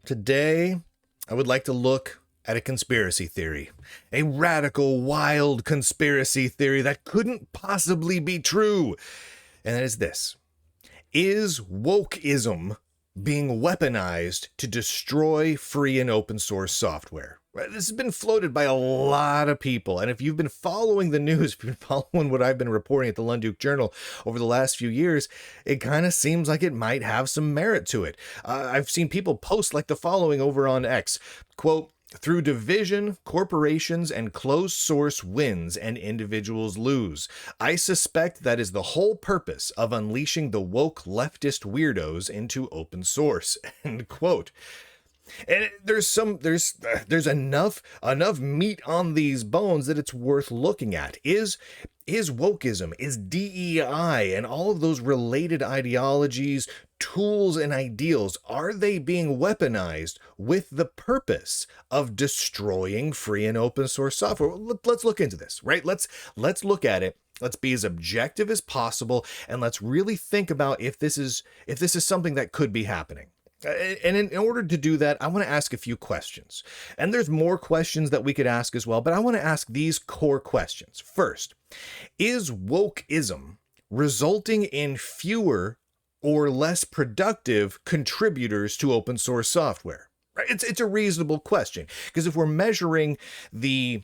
Today, I would like to look at a conspiracy theory, a radical, wild conspiracy theory that couldn't possibly be true. And that is this. Is woke-ism being weaponized to destroy free and open source software? This has been floated by a lot of people, and if you've been following the news, if you've been following what I've been reporting at the Lunduke Journal over the last few years, it kind of seems like it might have some merit to it. I've seen people post like the following over on X, quote, "Through division, corporations and closed source wins and individuals lose. I suspect that is the whole purpose of unleashing the woke leftist weirdos into open source." End quote. And there's enough meat on these bones that it's worth looking at. Is wokeism, is DEI, and all of those related ideologies, tools, and ideals, are they being weaponized with the purpose of destroying free and open source software? Let's look into this, right? Let's look at it. Let's be as objective as possible, and let's really think about if this is something that could be happening. And in order to do that, I want to ask a few questions. And there's more questions that we could ask as well, but I want to ask these core questions. First, is wokeism resulting in fewer or less productive contributors to open source software? Right? It's a reasonable question, because if we're measuring the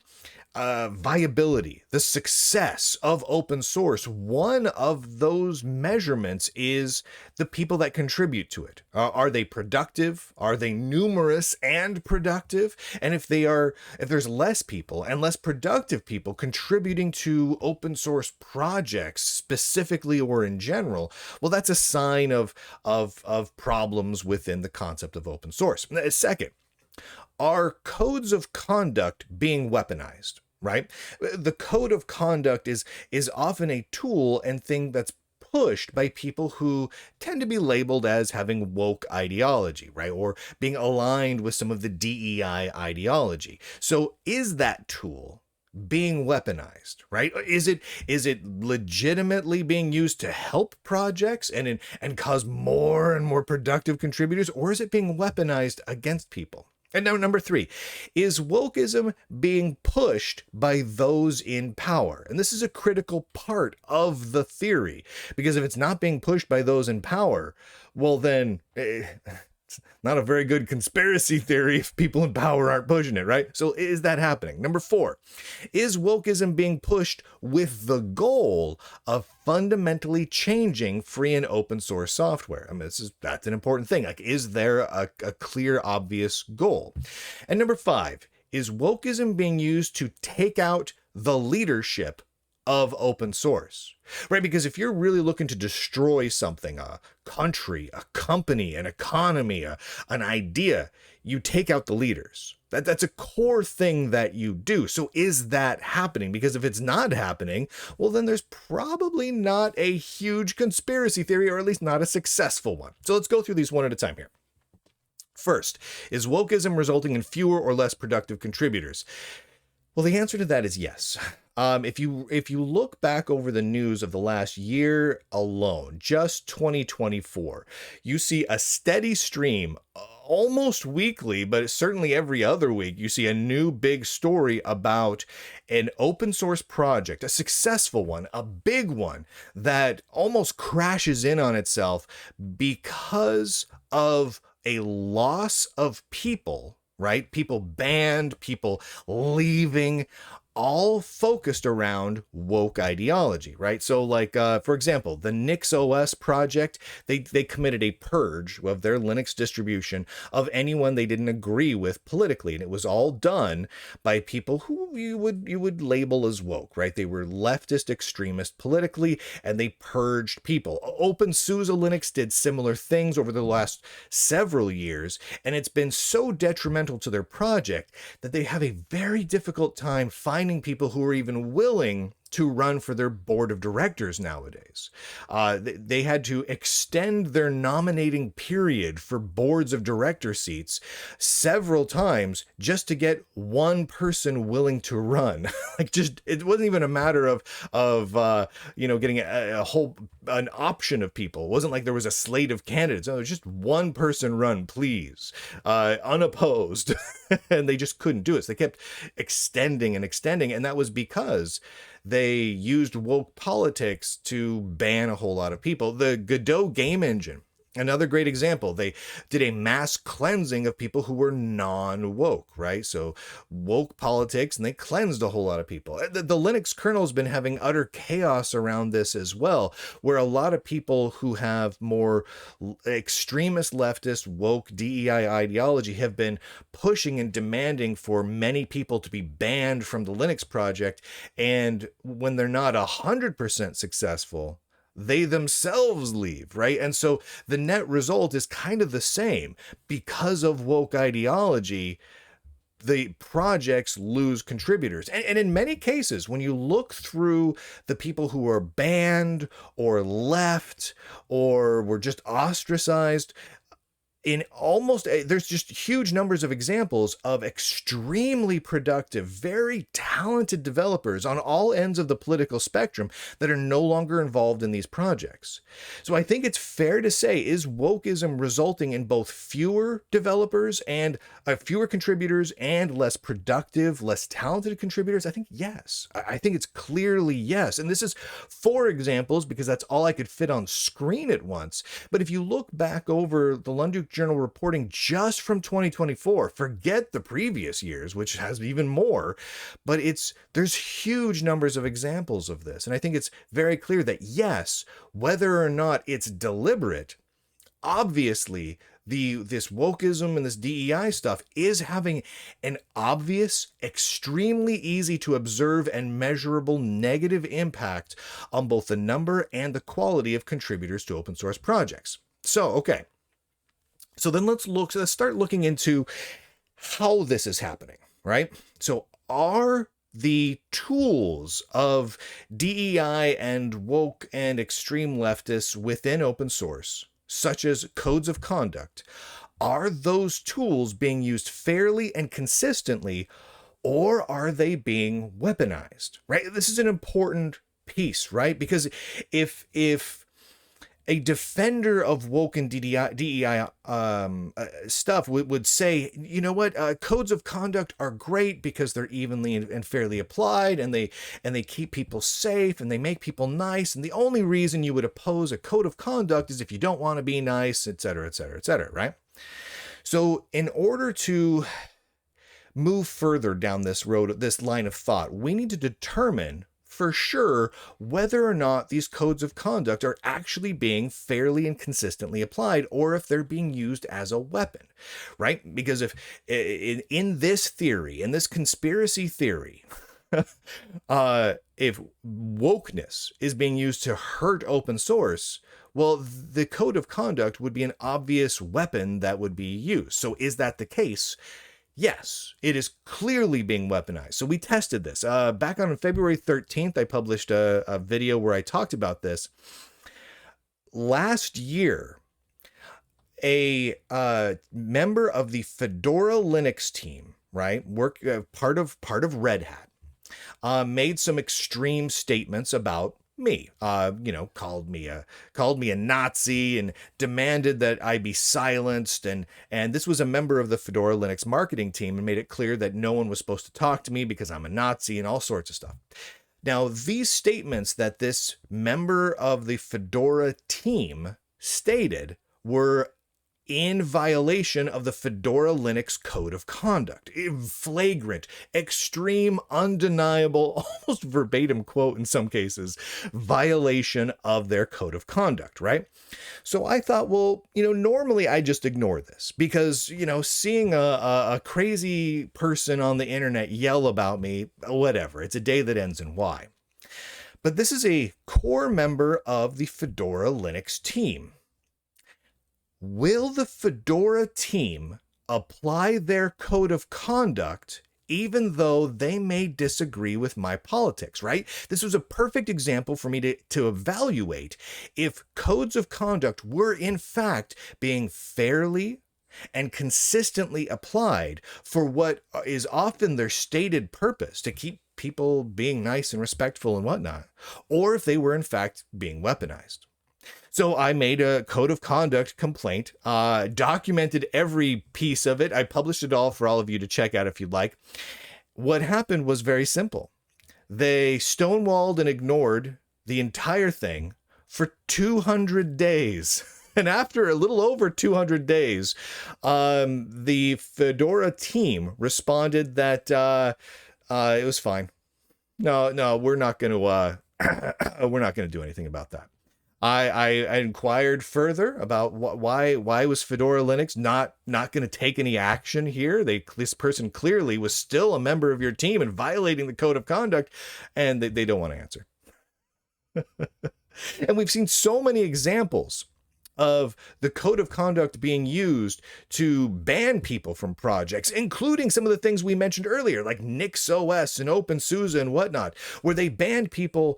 viability, the success of open source, one of those measurements is the people that contribute to it. Are they productive? Are they numerous and productive? And if there's less people and less productive people contributing to open source projects specifically or in general, well, that's a sign of problems within the concept of open source. Second, are codes of conduct being weaponized, right? The code of conduct is often a tool and thing that's pushed by people who tend to be labeled as having woke ideology, right? Or being aligned with some of the DEI ideology. So is that tool being weaponized, right? Is it legitimately being used to help projects and cause more and more productive contributors, or is it being weaponized against people? And now, number three, is wokeism being pushed by those in power? And this is a critical part of the theory, because if it's not being pushed by those in power, well, then it's not a very good conspiracy theory if people in power aren't pushing it, right? So is that happening? Number four, is wokeism being pushed with the goal of fundamentally changing free and open source software? I mean, that's an important thing. Like, is there a clear, obvious goal? And number five, is wokeism being used to take out the leadership of open source, right? Because if you're really looking to destroy something, a country, a company, an economy, an idea, you take out the leaders. That's a core thing that you do. So is that happening? Because if it's not happening, well, then there's probably not a huge conspiracy theory, or at least not a successful one. So let's go through these one at a time here. First, is wokeism resulting in fewer or less productive contributors? Well, the answer to that is yes. If you look back over the news of the last year alone, just 2024, you see a steady stream, almost weekly, but certainly every other week, you see a new big story about an open source project, a successful one, a big one that almost crashes in on itself because of a loss of people, right? People banned, people leaving, all focused around woke ideology, right? So like, for example, the NixOS project, they committed a purge of their Linux distribution of anyone they didn't agree with politically. And it was all done by people who you would label as woke, right? They were leftist extremist politically, and they purged people. OpenSUSE Linux did similar things over the last several years, and it's been so detrimental to their project that they have a very difficult time finding people who are even willing to run for their board of directors nowadays. They had to extend their nominating period for boards of director seats several times just to get one person willing to run. Like, just, it wasn't even a matter of getting an option of people. It wasn't like there was a slate of candidates. No, there's just one person run, please, unopposed. And they just couldn't do it. So they kept extending and extending. And that was because they used woke politics to ban a whole lot of people. The Godot game engine, another great example. They did a mass cleansing of people who were non-woke, right? So woke politics, and they cleansed a whole lot of people. The Linux kernel has been having utter chaos around this as well, where a lot of people who have more extremist leftist woke DEI ideology have been pushing and demanding for many people to be banned from the Linux project. And when they're not 100% successful, they themselves leave, right? And so the net result is kind of the same. Because of woke ideology, the projects lose contributors. And in many cases, when you look through the people who are banned or left or were just ostracized, there's just huge numbers of examples of extremely productive, very talented developers on all ends of the political spectrum that are no longer involved in these projects. So I think it's fair to say, is wokeism resulting in both fewer developers and fewer contributors and less productive, less talented contributors? I think yes. I think it's clearly yes. And this is 4 examples because that's all I could fit on screen at once. But if you look back over the Lunduke Journal reporting just from 2024, forget the previous years, which has even more, but there's huge numbers of examples of this. And I think it's very clear that yes, whether or not it's deliberate, obviously this wokeism and this DEI stuff is having an obvious, extremely easy to observe and measurable negative impact on both the number and the quality of contributors to open source projects. So, okay. So then let's start looking into how this is happening, right? So are the tools of DEI and woke and extreme leftists within open source, such as codes of conduct, are those tools being used fairly and consistently, or are they being weaponized, right? This is an important piece, right? Because if a defender of woke and DEI stuff would say, you know what, codes of conduct are great because they're evenly and fairly applied, and they keep people safe and they make people nice. And the only reason you would oppose a code of conduct is if you don't want to be nice, et cetera, et cetera, et cetera, right? So in order to move further down this road, this line of thought, we need to determine for sure whether or not these codes of conduct are actually being fairly and consistently applied, or if they're being used as a weapon, right? Because if in this theory, in this conspiracy theory, if wokeness is being used to hurt open source, well, the code of conduct would be an obvious weapon that would be used. So is that the case? Yes, it is clearly being weaponized. So we tested this. Back on February 13th, I published a video where I talked about this. Last year, a member of the Fedora Linux team, right, part of Red Hat, made some extreme statements about me, called me a Nazi and demanded that I be silenced. And this was a member of the Fedora Linux marketing team, and made it clear that no one was supposed to talk to me because I'm a Nazi and all sorts of stuff. Now, these statements that this member of the Fedora team stated were in violation of the Fedora Linux Code of Conduct. Flagrant, extreme, undeniable, almost verbatim quote in some cases, violation of their Code of Conduct, right? So I thought, well, normally I just ignore this because, seeing a crazy person on the internet yell about me, whatever, it's a day that ends in Y. But this is a core member of the Fedora Linux team. Will the Fedora team apply their code of conduct even though they may disagree with my politics, right? This was a perfect example for me to evaluate if codes of conduct were in fact being fairly and consistently applied for what is often their stated purpose, to keep people being nice and respectful and whatnot, or if they were in fact being weaponized. So I made a code of conduct complaint, documented every piece of it. I published it all for all of you to check out if you'd like. What happened was very simple. They stonewalled and ignored the entire thing for 200 days. And after a little over 200 days, the Fedora team responded that it was fine. No, we're not going to do anything about that. I inquired further about why was Fedora Linux not going to take any action here. This person clearly was still a member of your team and violating the code of conduct, and they don't want to answer. And we've seen so many examples of the code of conduct being used to ban people from projects, including some of the things we mentioned earlier, like NixOS and OpenSUSE and whatnot, where they banned people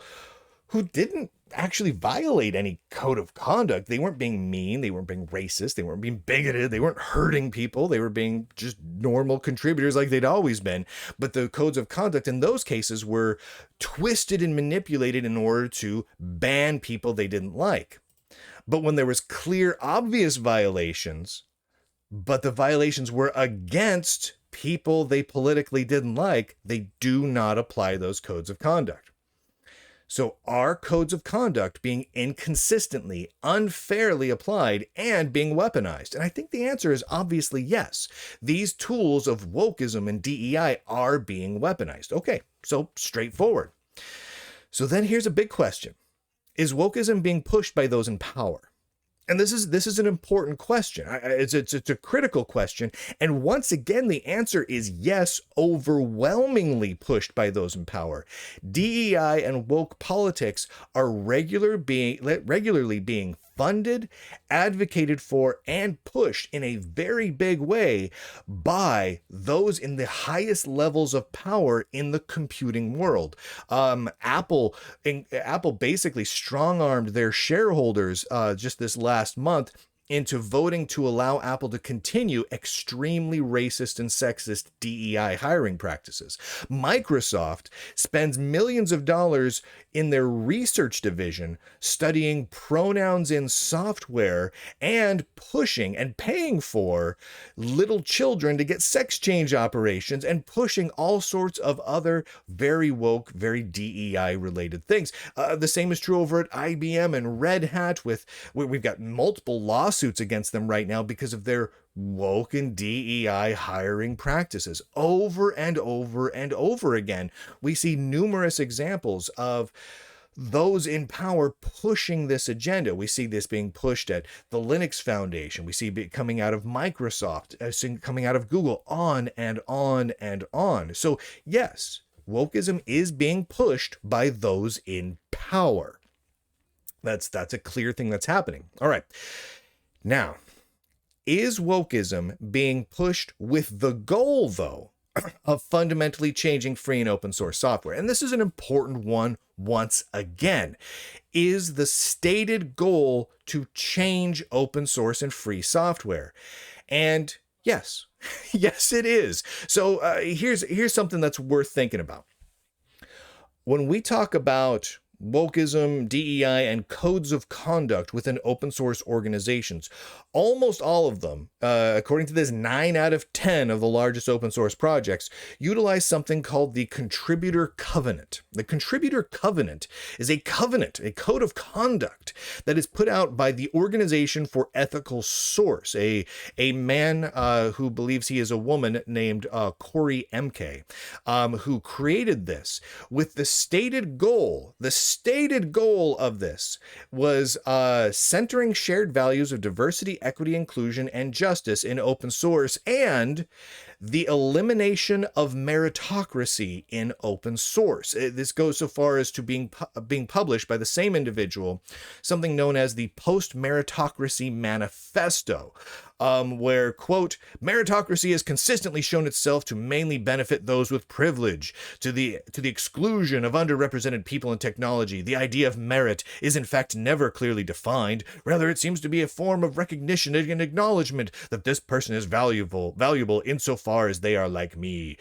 who didn't actually violate any code of conduct. They weren't being mean, they weren't being racist, they weren't being bigoted, they weren't hurting people, they were being just normal contributors like they'd always been. But the codes of conduct in those cases were twisted and manipulated in order to ban people they didn't like. But when there was clear, obvious violations, but the violations were against people they politically didn't like, they do not apply those codes of conduct. So are codes of conduct being inconsistently, unfairly applied and being weaponized? And I think the answer is obviously yes. These tools of wokeism and DEI are being weaponized. Okay, so straightforward. So then here's a big question. Is wokeism being pushed by those in power? And this is an important question. It's a critical question. And once again, the answer is yes, overwhelmingly pushed by those in power. DEI and woke politics are regularly being funded, advocated for, and pushed in a very big way by those in the highest levels of power in the computing world. Apple basically strong-armed their shareholders just this last month into voting to allow Apple to continue extremely racist and sexist DEI hiring practices. Microsoft spends millions of dollars in their research division studying pronouns in software and pushing and paying for little children to get sex change operations and pushing all sorts of other very woke, very DEI related things. The same is true over at IBM and Red Hat. We've got multiple lawsuits against them right now because of their woke and DEI hiring practices. Over and over and over again, we see numerous examples of those in power pushing this agenda. We see this being pushed at the Linux Foundation. We see it coming out of Microsoft, coming out of Google, on and on and on. So yes, wokeism is being pushed by those in power. That's a clear thing that's happening. All right. Now, is wokeism being pushed with the goal, though, of fundamentally changing free and open source software? And this is an important one once again. Is the stated goal to change open source and free software? And yes, yes, it is. So here's something that's worth thinking about. When we talk about wokeism, DEI, and codes of conduct within open source organizations, almost all of them, according to this, 9 out of 10 of the largest open source projects, utilize something called the Contributor Covenant. The Contributor Covenant is a covenant, a code of conduct that is put out by the Organization for Ethical Source, a man who believes he is a woman named Corey MK, who created this with the stated goal of this was centering shared values of diversity, equity, inclusion, and justice in open source, and the elimination of meritocracy in open source. This goes so far as to being published by the same individual, something known as the Post-Meritocracy Manifesto. where, quote, meritocracy has consistently shown itself to mainly benefit those with privilege, to the exclusion of underrepresented people in technology. The idea of merit is in fact never clearly defined. Rather, it seems to be a form of recognition and acknowledgement that this person is valuable insofar as they are like me.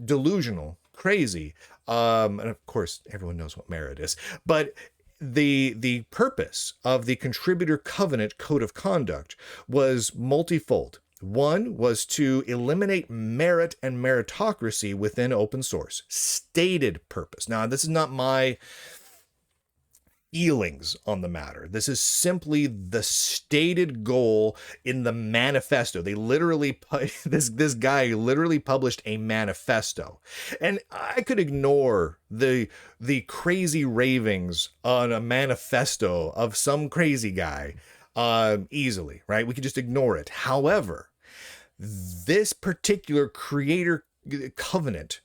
Delusional, crazy. And of course, everyone knows what merit is. But the purpose of the Contributor Covenant Code of Conduct was multifold. One was to eliminate merit and meritocracy within open source. Stated purpose. Now, this is not my feelings on the matter. This is simply the stated goal in the manifesto. They literally, this guy literally published a manifesto. And I could ignore the crazy ravings on a manifesto of some crazy guy easily, right? We could just ignore it. However, this particular creator covenant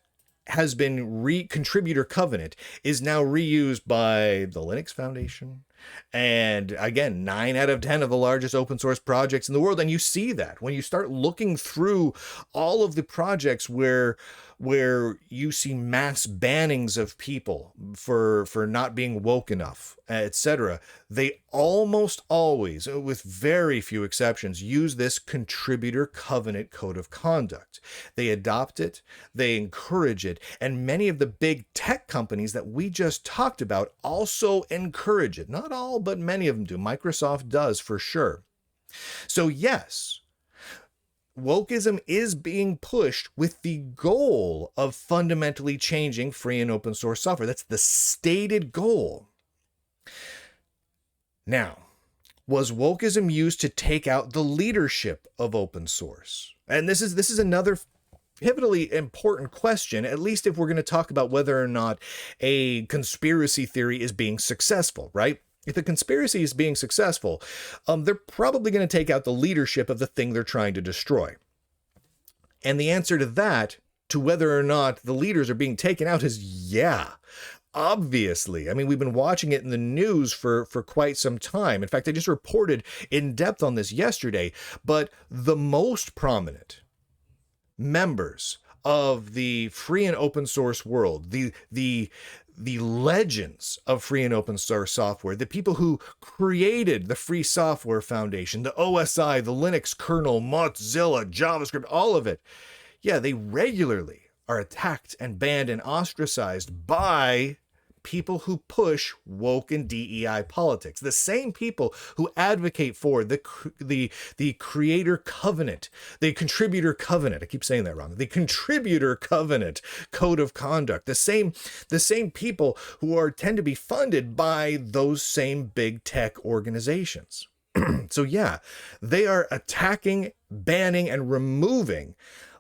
has been contributor covenant is now reused by the Linux Foundation. And again, 9 out of 10 of the largest open source projects in the world. And you see that when you start looking through all of the projects where you see mass bannings of people for not being woke enough, etc. They almost always, with very few exceptions, use this contributor covenant code of conduct. They adopt it, they encourage it, and many of the big tech companies that we just talked about also encourage it. Not all, but many of them do. Microsoft does for sure. So yes, wokeism is being pushed with the goal of fundamentally changing free and open source software. That's the stated goal. Now, was wokeism used to take out the leadership of open source? And this is another pivotally important question, at least if we're going to talk about whether or not a conspiracy theory is being successful, right? If the conspiracy is being successful, they're probably going to take out the leadership of the thing they're trying to destroy. And the answer to that, to whether or not the leaders are being taken out, is yeah. Obviously. I mean, we've been watching it in the news for quite some time. In fact, I just reported in depth on this yesterday, but the most prominent members of the free and open source world, the legends of free and open source software, the people who created the Free Software Foundation, the OSI, the Linux kernel, Mozilla, JavaScript, all of it. Yeah, they regularly are attacked and banned and ostracized by people who push woke and DEI politics. The same people who advocate for the creator covenant, the contributor covenant. I keep saying that wrong. The contributor covenant code of conduct. The same people who tend to be funded by those same big tech organizations. So yeah, they are attacking, banning, and removing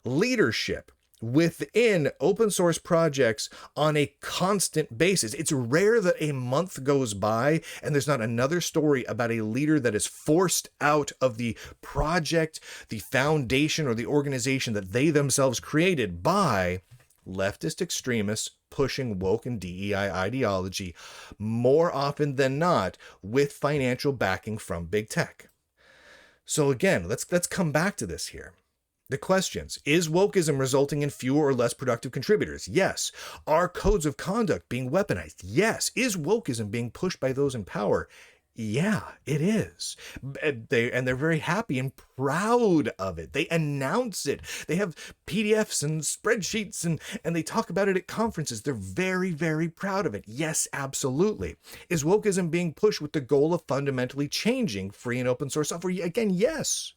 leadership within open source projects on a constant basis. It's rare that a month goes by and there's not another story about a leader that is forced out of the project, the foundation, or the organization that they themselves created by leftist extremists pushing woke and DEI ideology, more often than not with financial backing from big tech. So again, let's come back to this here. The questions: is wokeism resulting in fewer or less productive contributors? Yes. Are codes of conduct being weaponized? Yes. Is wokeism being pushed by those in power? Yeah, it is. They're very happy and proud of it. They announce it. They have PDFs and spreadsheets and they talk about it at conferences. They're very, very proud of it. Yes, absolutely. Is wokeism being pushed with the goal of fundamentally changing free and open source software? Again, yes.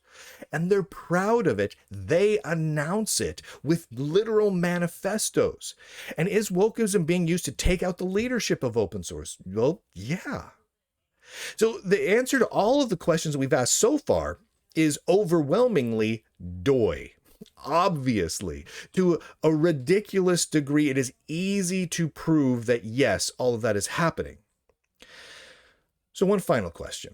And they're proud of it. They announce it with literal manifestos. And is wokeism being used to take out the leadership of open source? Well, yeah. So the answer to all of the questions that we've asked so far is overwhelmingly doy. Obviously, to a ridiculous degree, it is easy to prove that yes, all of that is happening. So one final question.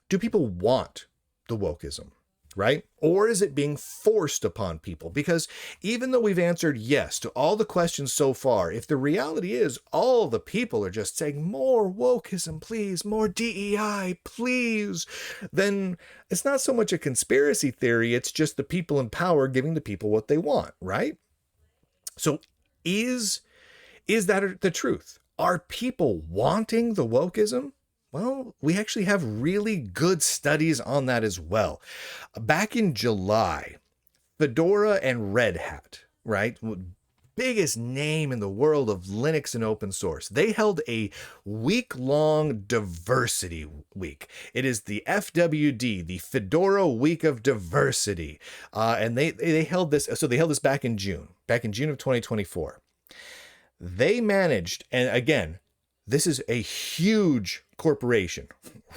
Do people want the wokeism? right? Or is it being forced upon people? Because even though we've answered yes to all the questions so far, if the reality is all the people are just saying more wokeism, please, more DEI, please, then it's not so much a conspiracy theory, it's just the people in power giving the people what they want, right? So is that the truth? Are people wanting the wokeism? Well, we actually have really good studies on that as well. Back in July, Fedora and Red Hat, right? Biggest name in the world of Linux and open source. They held a week-long diversity week. It is the FWD, the Fedora Week of Diversity. And they held this, so they held this back in June of 2024. They managed, and again, this is a huge corporation.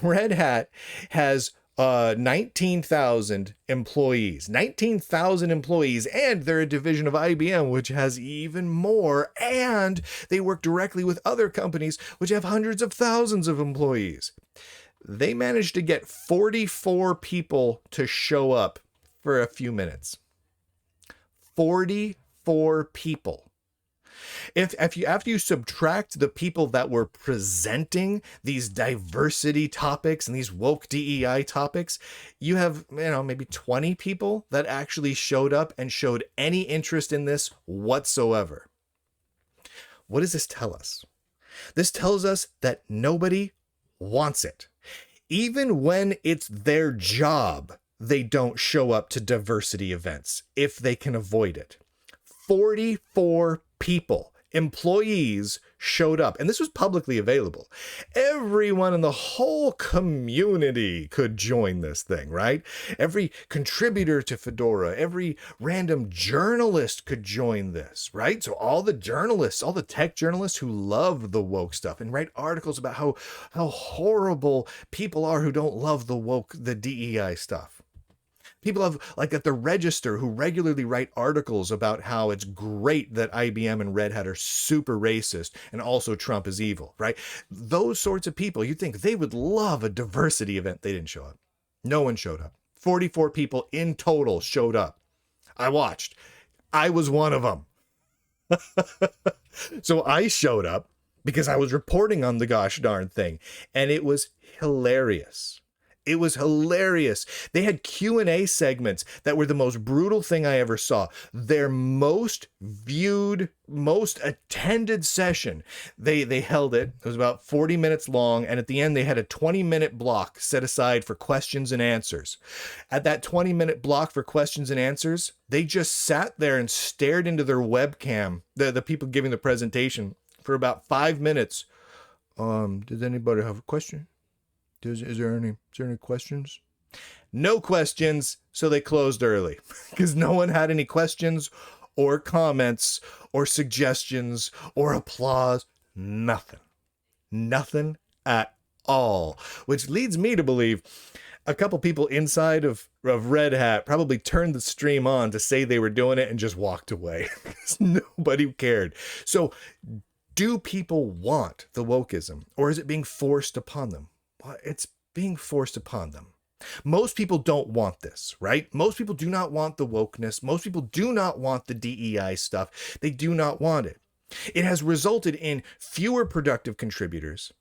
Red Hat has 19,000 employees, and they're a division of IBM, which has even more, and they work directly with other companies, which have hundreds of thousands of employees. They managed to get 44 people to show up for a few minutes. 44 people. After you subtract the people that were presenting these diversity topics and these woke DEI topics, you have, maybe 20 people that actually showed up and showed any interest in this whatsoever. What does this tell us? This tells us that nobody wants it. Even when it's their job, they don't show up to diversity events if they can avoid it. 44 people, employees, showed up, and this was publicly available. Everyone in the whole community could join this thing, right? Every contributor to Fedora, every random journalist could join this, right? So all the journalists, all the tech journalists who love the woke stuff and write articles about how horrible people are who don't love the DEI stuff. People have, like at the Register, who regularly write articles about how it's great that IBM and Red Hat are super racist and also Trump is evil, right? Those sorts of people, you'd think they would love a diversity event. They didn't show up. No one showed up. 44 people in total showed up. I watched. I was one of them. So I showed up because I was reporting on the gosh darn thing, and it was hilarious. It was hilarious. They had Q&A segments that were the most brutal thing I ever saw. Their most viewed, most attended session, they held it. It was about 40 minutes long, and at the end they had a 20-minute block set aside for questions and answers. At that 20-minute block for questions and answers, they just sat there and stared into their webcam, the people giving the presentation, for about 5 minutes. Does anybody have a question? Is there any questions? No questions, so they closed early because no one had any questions or comments or suggestions or applause. Nothing at all, which leads me to believe a couple people inside of Red Hat probably turned the stream on to say they were doing it and just walked away because nobody cared. So do people want the wokeism, or is it being forced upon them? It's being forced upon them. Most people don't want this, right? Most people do not want the wokeness. Most people do not want the DEI stuff. They do not want it. It has resulted in fewer productive contributors.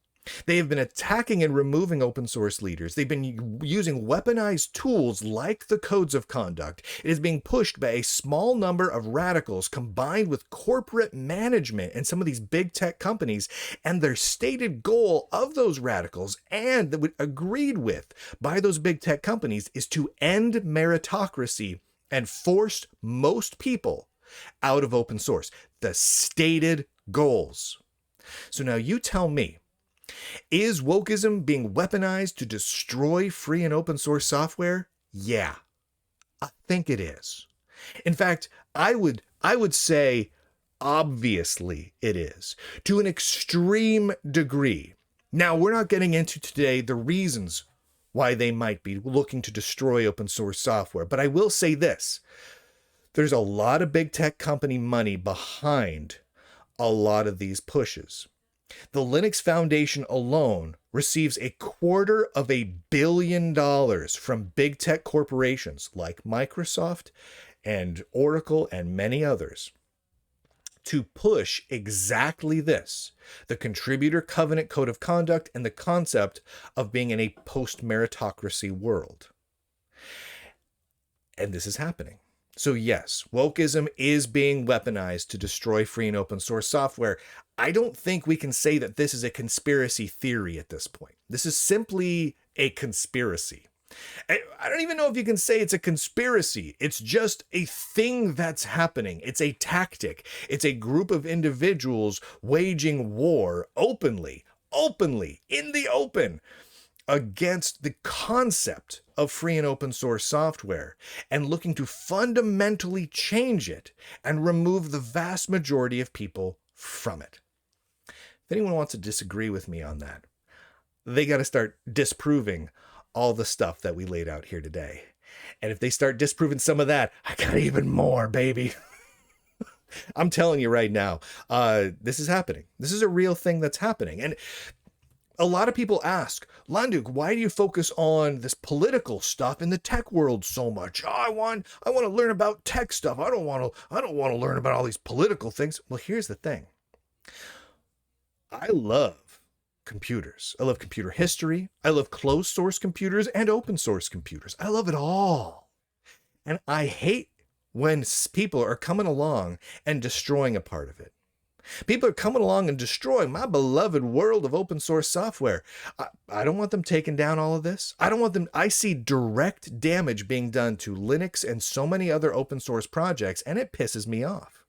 They have been attacking and removing open source leaders. They've been using weaponized tools like the codes of conduct. It is being pushed by a small number of radicals combined with corporate management and some of these big tech companies, and their stated goal of those radicals, and that agreed with by those big tech companies, is to end meritocracy and force most people out of open source. The stated goals. So now you tell me, is wokeism being weaponized to destroy free and open source software? Yeah, I think it is. In fact, I would say obviously it is, to an extreme degree. Now, we're not getting into today the reasons why they might be looking to destroy open source software, but I will say this. There's a lot of big tech company money behind a lot of these pushes. The Linux Foundation alone receives $250 million from big tech corporations like Microsoft and Oracle and many others to push exactly this, the Contributor Covenant Code of Conduct and the concept of being in a post-meritocracy world. And this is happening. So yes, wokeism is being weaponized to destroy free and open source software. I don't think we can say that this is a conspiracy theory at this point. This is simply a conspiracy. I don't even know if you can say it's a conspiracy. It's just a thing that's happening. It's a tactic. It's a group of individuals waging war openly, in the open, against the concept of free and open source software and looking to fundamentally change it and remove the vast majority of people from it. If anyone wants to disagree with me on that, they got to start disproving all the stuff that we laid out here today. And if they start disproving some of that, I got even more, baby. I'm telling you right now, this is happening. This is a real thing that's happening. And a lot of people ask, Lunduke, why do you focus on this political stuff in the tech world so much? Oh, I want to learn about tech stuff. I don't want to learn about all these political things. Well, here's the thing. I love computers. I love computer history. I love closed source computers and open source computers. I love it all. And I hate when people are coming along and destroying a part of it. People are coming along and destroying my beloved world of open source software. I don't want them taking down all of this. I see direct damage being done to Linux and so many other open source projects, and it pisses me off.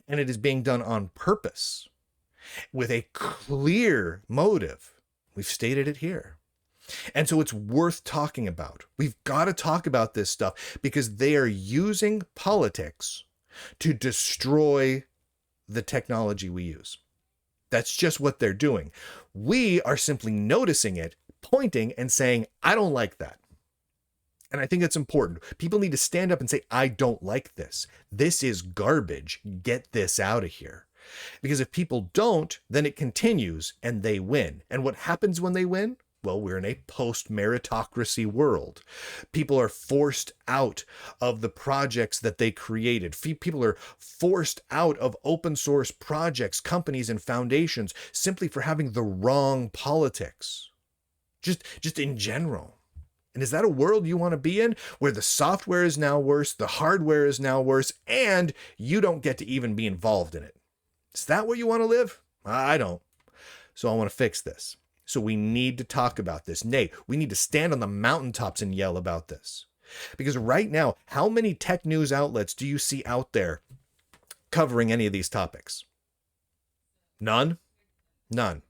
And it is being done on purpose with a clear motive. We've stated it here. And so it's worth talking about. We've got to talk about this stuff because they are using politics to destroy the technology we use. That's just what they're doing. We are simply noticing it, pointing and saying, I don't like that. And I think it's important. People need to stand up and say, I don't like this. This is garbage. Get this out of here. Because if people don't, then it continues and they win. And what happens when they win? Well, we're in a post-meritocracy world. People are forced out of the projects that they created. People are forced out of open source projects, companies, and foundations simply for having the wrong politics. Just in general. And is that a world you want to be in, where the software is now worse, the hardware is now worse, and you don't get to even be involved in it? Is that where you want to live? I don't. So I want to fix this. So we need to talk about this. Nay, we need to stand on the mountaintops and yell about this. Because right now, how many tech news outlets do you see out there covering any of these topics? None? None.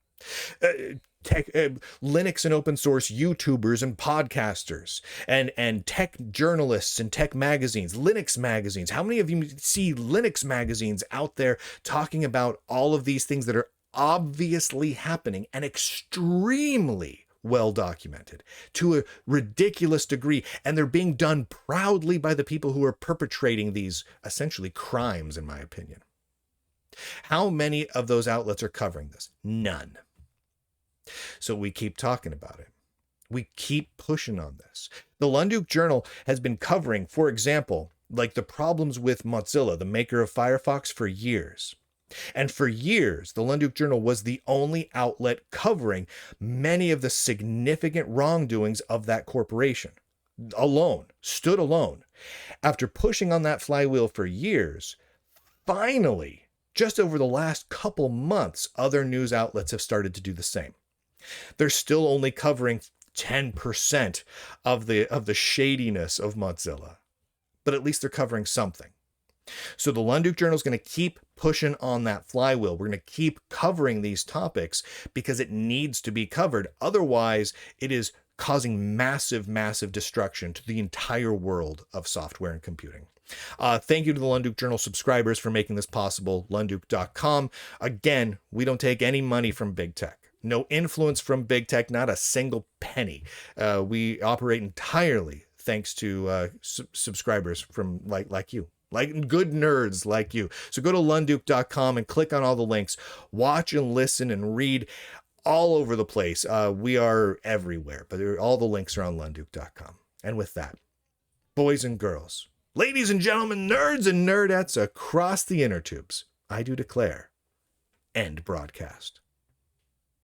Linux and open source YouTubers and podcasters and tech journalists and tech magazines, Linux magazines. How many of you see Linux magazines out there talking about all of these things that are obviously happening and extremely well documented to a ridiculous degree, and they're being done proudly by the people who are perpetrating these essentially crimes, in my opinion? How many of those outlets are covering this? None. So we keep talking about it. We keep pushing on this. The Lunduke Journal has been covering, for example, like the problems with Mozilla, the maker of Firefox, for years. And for years, the Lunduke Journal was the only outlet covering many of the significant wrongdoings of that corporation. Stood alone. After pushing on that flywheel for years, finally, just over the last couple months, other news outlets have started to do the same. They're still only covering 10% of the shadiness of Mozilla, but at least they're covering something. So the Lunduke Journal is going to keep pushing on that flywheel. We're going to keep covering these topics because it needs to be covered. Otherwise, it is causing massive, massive destruction to the entire world of software and computing. Thank you to the Lunduke Journal subscribers for making this possible. Lunduke.com. Again, we don't take any money from big tech. No influence from big tech, not a single penny. We operate entirely thanks to subscribers from like you. Like good nerds like you. So go to Lunduke.com and click on all the links. Watch and listen and read all over the place. We are everywhere, but all the links are on lunduke.com. And with that, boys and girls, ladies and gentlemen, nerds and nerdettes across the inner tubes, I do declare, end broadcast.